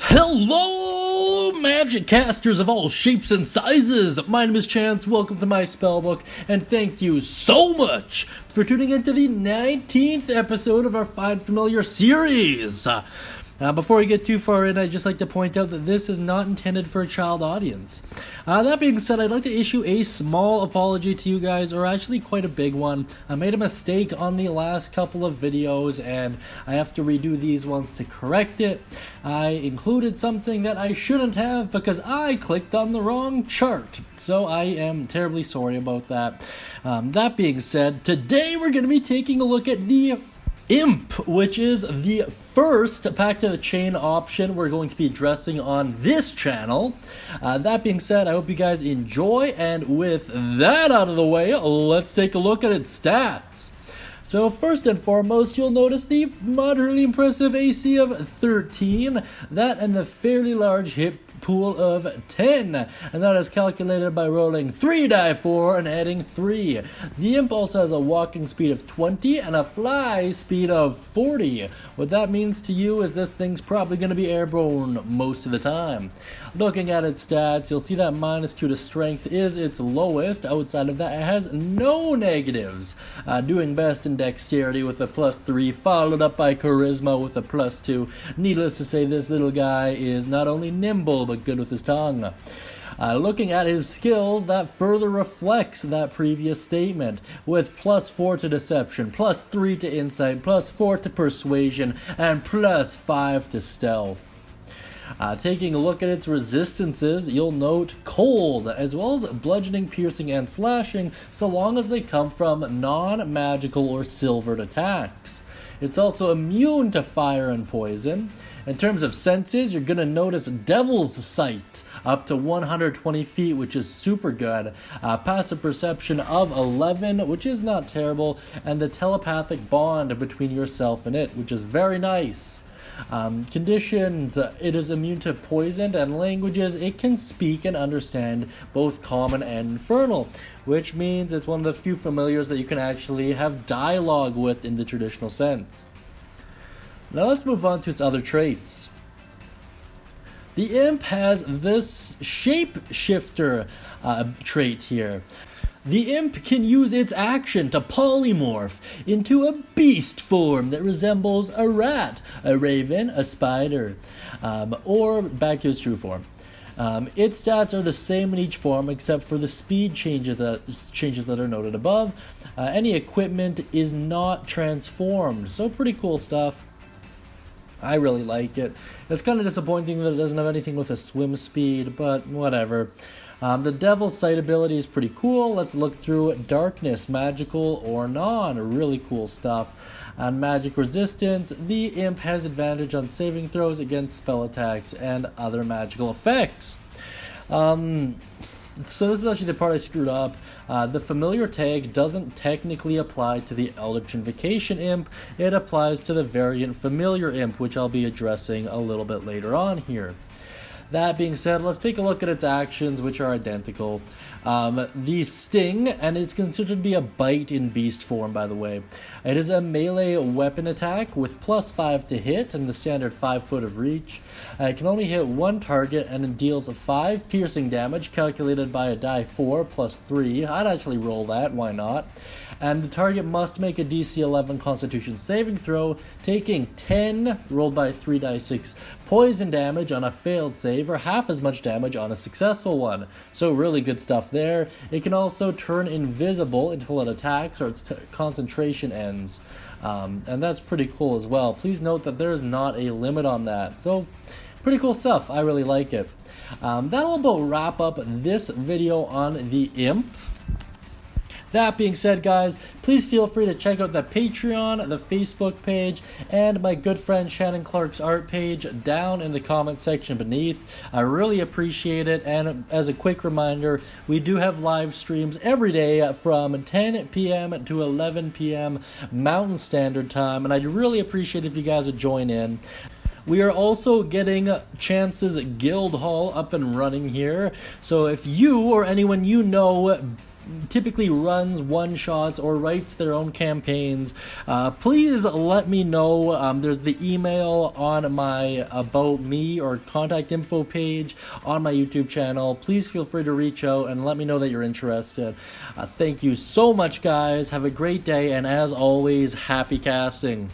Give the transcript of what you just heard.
Hello, magic casters of all shapes and sizes! My name is Chance, welcome to my spellbook, and thank you so much for tuning into the 19th episode of our Find Familiar series. Before we get too far in, I'd just like to point out that this is not intended for a child audience. That being said, I'd like to issue a small apology to you guys, or actually quite a big one. I made a mistake on the last couple of videos, and I have to redo these ones to correct it. I included something that I shouldn't have because I clicked on the wrong chart. So I am terribly sorry about that. That being said, today we're going to be taking a look at the Imp, which is the first Pack to the Chain option we're going to be addressing on this channel. That being said, I hope you guys enjoy, and with that out of the way, let's take a look at its stats. So first and foremost, you'll notice the moderately impressive AC of 13, that and the fairly large hit pool of 10, and that is calculated by rolling 3 die 4 and adding 3. The Imp also has a walking speed of 20 and a fly speed of 40. What that means to you is this thing's probably going to be airborne most of the time. Looking at its stats, you'll see that -2 to strength is its lowest. Outside of that, it has no negatives, doing best in dexterity with a +3, followed up by charisma with a +2. Needless to say, this little guy is not only nimble but good with his tongue. Looking at his skills, that further reflects that previous statement, with +4 to deception, +3 to insight, +4 to persuasion, and +5 to stealth. Taking a look at its resistances, you'll note cold, as well as bludgeoning, piercing, and slashing, so long as they come from non-magical or silvered attacks. It's also immune to fire and poison. In terms of senses, you're going to notice Devil's Sight, up to 120 feet, which is super good. Passive perception of 11, which is not terrible, and the telepathic bond between yourself and it, which is very nice. Conditions, it is immune to poison, and languages, it can speak and understand both common and infernal, which means it's one of the few familiars that you can actually have dialogue with in the traditional sense. Now let's move on to its other traits. The Imp has this shapeshifter trait here. The Imp can use its action to polymorph into a beast form that resembles a rat, a raven, a spider, or back to its true form. Its stats are the same in each form except for the speed changes that are noted above. Any equipment is not transformed, so pretty cool stuff. I really like it. It's kind of disappointing that it doesn't have anything with a swim speed, but whatever. The Devil's Sight ability is pretty cool. Let's look through darkness, magical or non. Really cool stuff. On magic resistance, the Imp has advantage on saving throws against spell attacks and other magical effects. So this is actually the part I screwed up. The familiar tag doesn't technically apply to the Eldritch Invocation Imp. It applies to the variant familiar Imp, which I'll be addressing a little bit later on here. That being said, let's take a look at its actions, which are identical. The Sting, and it's considered to be a bite in beast form, by the way. It is a melee weapon attack with +5 to hit and the standard 5 foot of reach. It can only hit one target, and it deals 5 piercing damage, calculated by a die 4 +3. I'd actually roll that, why not? And the target must make a DC 11 Constitution saving throw, taking 10 rolled by 3 die 6 poison damage on a failed save, or half as much damage on a successful one. So really good stuff there. It can also turn invisible until it attacks or its concentration ends. And that's pretty cool as well. Please note that there is not a limit on that. So pretty cool stuff. I really like it. That'll about wrap up this video on the Imp. That being said, guys, please feel free to check out the Patreon, the Facebook page, and my good friend Shannon Clark's art page down in the comment section beneath. I really appreciate it, and as a quick reminder, we do have live streams every day from 10 p.m. to 11 p.m. Mountain Standard Time, and I'd really appreciate if you guys would join in. We are also getting Chance's Guild Hall up and running here, so if you or anyone you know typically runs one-shots or writes their own campaigns, please let me know. There's the email on my About Me or contact info page on my YouTube channel. Please feel free to reach out and let me know that you're interested. Thank you so much, guys. Have a great day, and as always, happy casting.